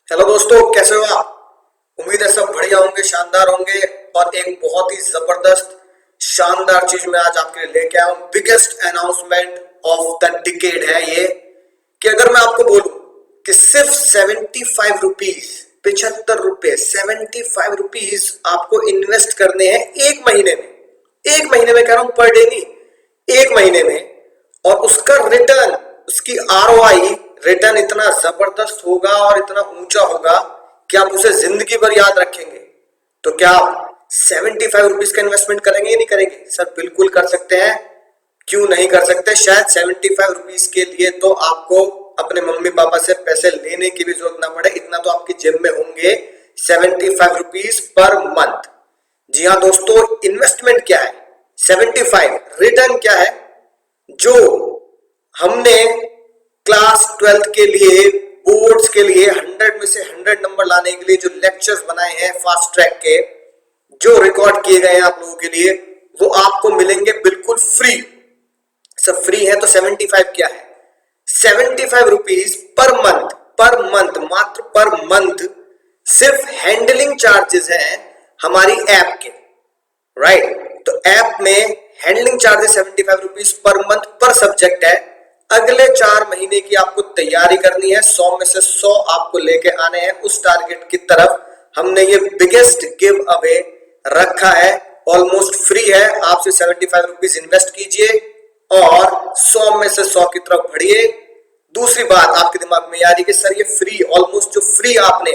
Hello दोस्तों, कैसे हो आप? उम्मीद है सब बढ़िया होंगे, शानदार होंगे। और एक बहुत ही जबरदस्त शानदार चीज मैं आज आपके लिए लेके आया हूँ। Biggest announcement of the decade है ये, कि अगर मैं आपको बोलूं कि सिर्फ 75 रुपीज, 75 रुपए, 75 रुपीज आपको इन्वेस्ट करने हैं एक महीने में। एक महीने में कह रहा हूं, पर डे नहीं, एक महीने में। और उसका रिटर्न, उसकी आरओआई रिटर्न इतना जबरदस्त होगा और इतना ऊंचा होगा कि आप उसे जिंदगी भर याद रखेंगे। तो क्या आप 75 रुपीज का इन्वेस्टमेंट करेंगे या नहीं करेंगे? सर बिल्कुल कर सकते हैं, क्यों नहीं कर सकते। शायद 75 रुपीज के लिए तो आपको अपने मम्मी पापा से पैसे लेने की भी जरूरत ना पड़े, इतना तो आपकी जेब में होंगे। 75 रुपीज पर मंथ। जी हाँ दोस्तों, इन्वेस्टमेंट क्या है, 75 रिटर्न क्या है। जो हमने क्लास 12th के लिए, बोर्ड्स के लिए 100 में से 100 नंबर लाने के लिए जो लेक्चर्स बनाए हैं फास्ट ट्रैक के, जो रिकॉर्ड किए गए हैं आप लोगों के लिए, वो आपको मिलेंगे बिल्कुल फ्री। सब फ्री है तो 75 क्या है? 75 rupees per month, per month, मात्र पर मंथ। सिर्फ हैंडलिंग चार्जेस हैं हमारी ऐप के, राइट। तो ऐप में handling charges 75 rupees per month पर सब्जेक्ट है। अगले 4 महीने की आपको तैयारी करनी है, 100 में से 100 आपको लेके आने हैं उस टारगेट की तरफ। हमने ये बिगेस्ट गिव अवे रखा है, ऑलमोस्ट फ्री है। आपसे 75 रुपीज इन्वेस्ट कीजिए और 100 में से 100 की तरफ बढ़िए। दूसरी बात आपके दिमाग में आ रही कि सर ये फ्री, ऑलमोस्ट जो फ्री आपने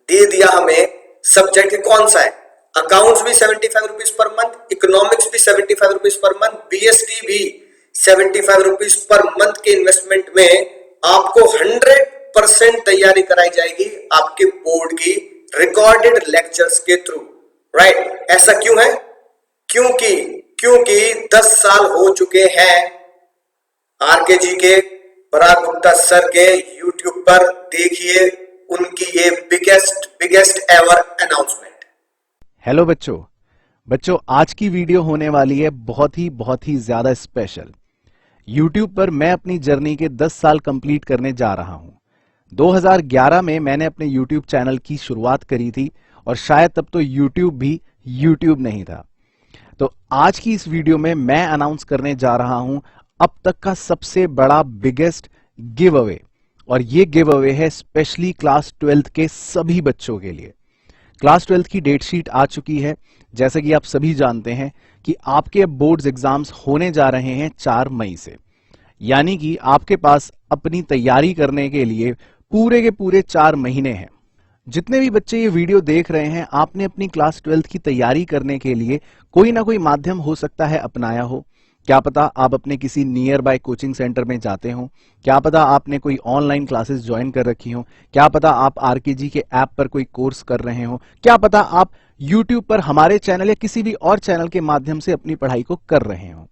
दे दिया हमें, सब्जेक्ट कौन सा है? अकाउंट्स भी 75 रुपीज पर मंथ, इकोनॉमिक्स भी 75 रुपीज पर मंथ, बीएसटी भी 75 रुपीज पर मंथ के इन्वेस्टमेंट में आपको 100% तैयारी कराई जाएगी आपके बोर्ड की रिकॉर्डेड लेक्चर्स के थ्रू, राइट। ऐसा क्यों है? क्योंकि 10 साल हो चुके हैं आरके जी के, पराग गुप्ता सर के। यूट्यूब पर देखिए उनकी ये बिगेस्ट एवर अनाउंसमेंट। हेलो बच्चों, आज की वीडियो होने वाली है बहुत ही ज्यादा स्पेशल। YouTube पर मैं अपनी जर्नी के 10 साल कंप्लीट करने जा रहा हूं। 2011 में मैंने अपने YouTube चैनल की शुरुआत करी थी और शायद तब तो YouTube भी YouTube नहीं था। तो आज की इस वीडियो में मैं अनाउंस करने जा रहा हूं अब तक का सबसे बड़ा बिगेस्ट गिव अवे, और ये गिव अवे है स्पेशली क्लास 12th के सभी बच्चों के लिए। क्लास 12th की डेट शीट आ चुकी है। जैसे कि आप सभी जानते हैं कि आपके बोर्ड्स एग्जाम्स होने जा रहे हैं 4 मई से, यानी कि आपके पास अपनी तैयारी करने के लिए पूरे के पूरे 4 महीने हैं। जितने भी बच्चे ये वीडियो देख रहे हैं, आपने अपनी क्लास 12th की तैयारी करने के लिए कोई ना कोई माध्यम हो सकता है अपनाया हो। क्या पता आप अपने किसी नियर बाय कोचिंग सेंटर में जाते हो, क्या पता आपने कोई ऑनलाइन क्लासेस ज्वाइन कर रखी हो, क्या पता आप आरकेजी के ऐप पर कोई कोर्स कर रहे हो, क्या पता आप यूट्यूब पर हमारे चैनल या किसी भी और चैनल के माध्यम से अपनी पढ़ाई को कर रहे हो।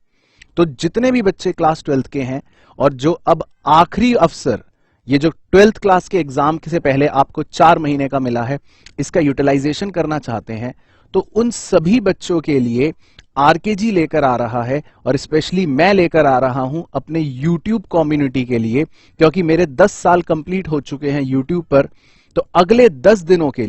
तो जितने भी बच्चे क्लास 12th के हैं और जो अब आखिरी अवसर, ये जो 12th क्लास के एग्जाम से पहले आपको 4 महीने का मिला है, इसका यूटिलाइजेशन करना चाहते हैं, तो उन सभी बच्चों के लिए आरकेजी लेकर आ रहा है, और स्पेशली मैं लेकर आ रहा हूं अपने YouTube कम्युनिटी के लिए, क्योंकि मेरे 10 साल कंप्लीट हो चुके हैं YouTube पर। तो अगले 10 दिनों के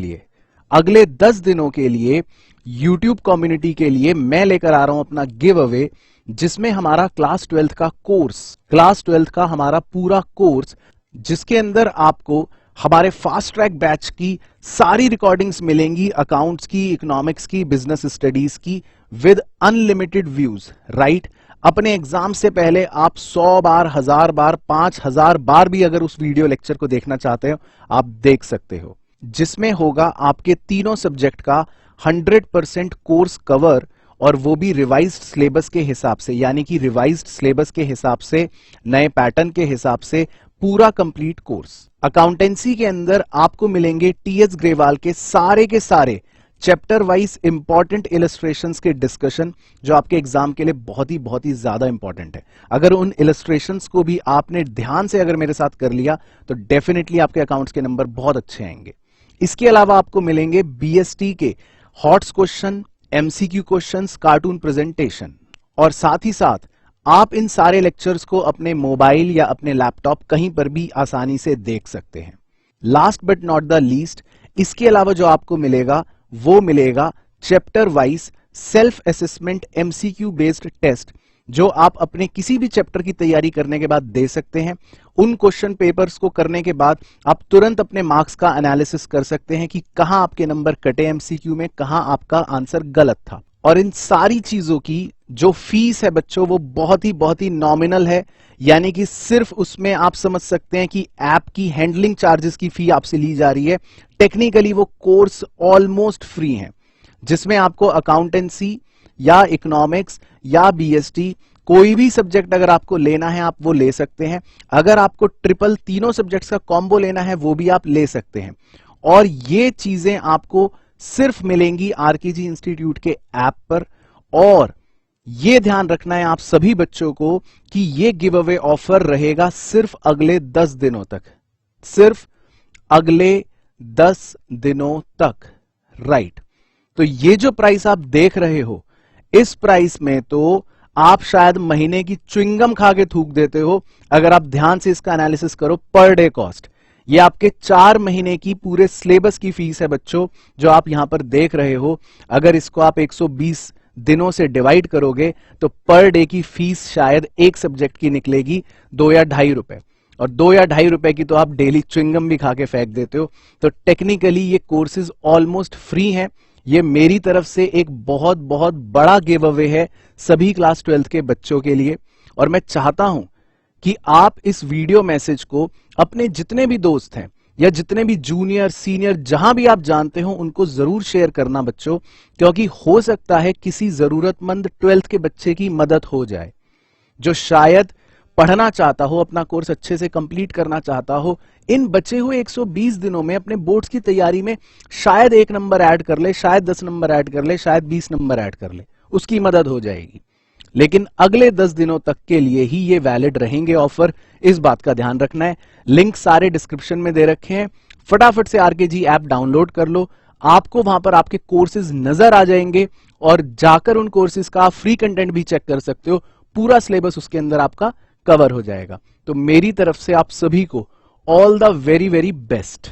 लिए YouTube कम्युनिटी के लिए मैं लेकर आ रहा हूं अपना गिव अवे, जिसमें हमारा क्लास 12th का हमारा पूरा कोर्स, जिसके अंदर आपको हमारे फास्ट ट्रैक बैच की सारी रिकॉर्डिंग्स मिलेंगी, अकाउंट्स की, इकोनॉमिक्स की, बिजनेस स्टडीज की, विद अनलिमिटेड व्यूज, राइट। अपने एग्जाम से पहले आप 100 बार, 1000 बार, 5000 बार भी अगर उस वीडियो लेक्चर को देखना चाहते हो, आप देख सकते हो, जिसमें होगा आपके तीनों सब्जेक्ट का 100% कोर्स कवर, और वो भी रिवाइज्ड सिलेबस के हिसाब से, यानी कि रिवाइज्ड सिलेबस के हिसाब से, नए पैटर्न के हिसाब से पूरा कंप्लीट कोर्स। अकाउंटेंसी के अंदर आपको मिलेंगे टीएस ग्रेवाल के सारे चैप्टर वाइज इंपॉर्टेंट इलस्ट्रेशंस के डिस्कशन, जो आपके एग्जाम के लिए बहुत ही ज्यादा इंपॉर्टेंट है। अगर उन इलस्ट्रेशंस को भी आपने ध्यान से अगर मेरे साथ कर लिया तो डेफिनेटली आपके अकाउंट्स के नंबर बहुत अच्छे आएंगे। इसके अलावा आपको मिलेंगे बीएसटी के hots question, MCQ questions, cartoon presentation, और साथ ही साथ आप इन सारे लेक्चर्स को अपने मोबाइल या अपने लैपटॉप कहीं पर भी आसानी से देख सकते हैं। Last but not the least, इसके अलावा जो आपको मिलेगा वो मिलेगा chapter wise self assessment MCQ based test, जो आप अपने किसी भी चैप्टर की तैयारी करने के बाद दे सकते हैं। उन क्वेश्चन पेपर्स को करने के बाद आप तुरंत अपने मार्क्स का एनालिसिस कर सकते हैं कि कहां आपके नंबर कटे एमसीक्यू में, कहां आपका आंसर गलत था। और इन सारी चीजों की जो फीस है बच्चों वो बहुत ही नॉमिनल है, यानी कि सिर्फ उसमें आप समझ सकते हैं कि ऐप की हैंडलिंग चार्जेस की फी आपसे ली जा रही है। टेक्निकली वो कोर्स ऑलमोस्ट फ्री है, जिसमें आपको अकाउंटेंसी या इकोनॉमिक्स या बीएसटी कोई भी सब्जेक्ट अगर आपको लेना है आप वो ले सकते हैं। अगर आपको ट्रिपल तीनों सब्जेक्ट्स का कॉम्बो लेना है वो भी आप ले सकते हैं। और ये चीजें आपको सिर्फ मिलेंगी आरकेजी इंस्टीट्यूट के ऐप पर। और ये ध्यान रखना है आप सभी बच्चों को कि ये गिव अवे ऑफर रहेगा सिर्फ अगले 10 दिनों तक, सिर्फ अगले 10 दिनों तक, राइट। तो ये जो प्राइस आप देख रहे हो, इस प्राइस में तो आप शायद महीने की च्युइंगम खा के थूक देते हो अगर आप ध्यान से इसका एनालिसिस करो। पर डे कॉस्ट ये आपके 4 महीने की पूरे सिलेबस की फीस है बच्चों, जो आप यहां पर देख रहे हो। अगर इसको आप 120 दिनों से डिवाइड करोगे तो पर डे की फीस शायद एक सब्जेक्ट की निकलेगी 2 या 2.5 रुपए, और 2 या 2.5 रुपए की तो आप डेली च्युइंगम भी खा के फेंक देते हो। तो टेक्निकली ये कोर्सेज ऑलमोस्ट फ्री हैं। ये मेरी तरफ से एक बहुत बड़ा गिव अवे है सभी क्लास 12th के बच्चों के लिए। और मैं चाहता हूं कि आप इस वीडियो मैसेज को अपने जितने भी दोस्त हैं या जितने भी जूनियर सीनियर जहां भी आप जानते हो उनको जरूर शेयर करना बच्चों, क्योंकि हो सकता है किसी जरूरतमंद 12th के बच्चे की मदद हो जाए जो शायद पढ़ना चाहता हो, अपना कोर्स अच्छे से कंप्लीट करना चाहता हो। इन बचे हुए 120 दिनों में अपने बोर्ड्स की तैयारी में शायद 1 नंबर ऐड कर ले, शायद 10 नंबर ऐड कर ले, शायद 20 नंबर ऐड कर ले, उसकी मदद हो जाएगी। लेकिन अगले 10 दिनों तक के लिए ही ये वैलिड रहेंगे ऑफर, इस बात का ध्यान रखना है। लिंक सारे डिस्क्रिप्शन में दे रखे हैं, फटाफट से आरकेजी ऐप डाउनलोड कर लो। आपको वहां पर आपके कोर्सेज नजर आ जाएंगे और जाकर उन कोर्सेज का फ्री कंटेंट भी चेक कर सकते हो। पूरा सिलेबस उसके अंदर आपका कवर हो जाएगा। तो मेरी तरफ से आप सभी को ऑल द वेरी बेस्ट।